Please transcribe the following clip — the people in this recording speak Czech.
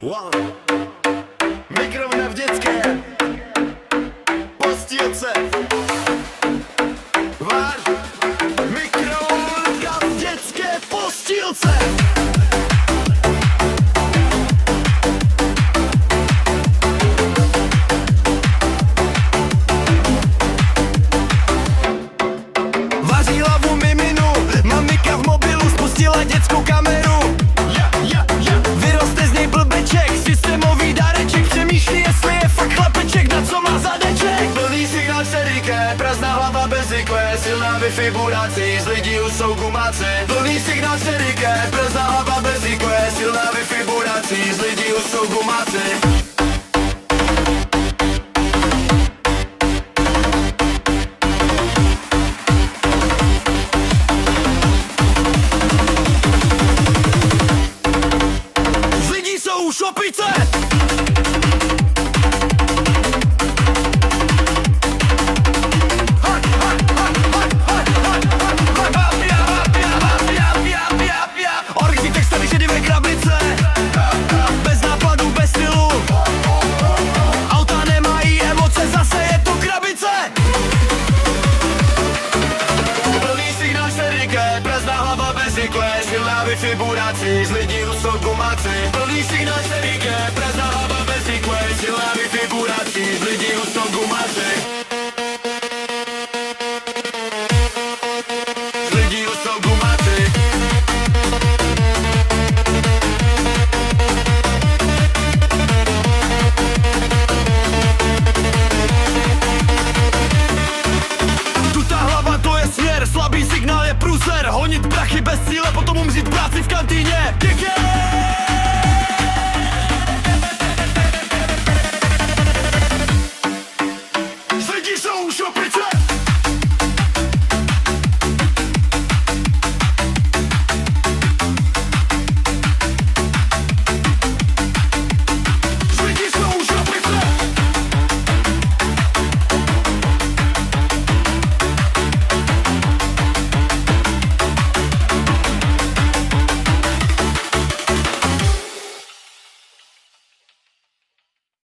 Wow. Mikrovna v dětské postýlce. Váš mikrovna v dětské postýlce. Vaří hlavu miminu, mamika v mobilu spustila dětskou kameru. Vyroste z něj blbeček, systémový dáreček, přemýšlí, jestli je fakt chlapeček, na co má zadeček. Plný signál šeriké, prázdná hlava bez ikve, silná Wi-Fi burací, z lidí už jsou gumáci. Plný signál šeriké, prázdná hlava bez ikve, silná Wi-Fi burací, z lidí už jsou gumáci. Už opice!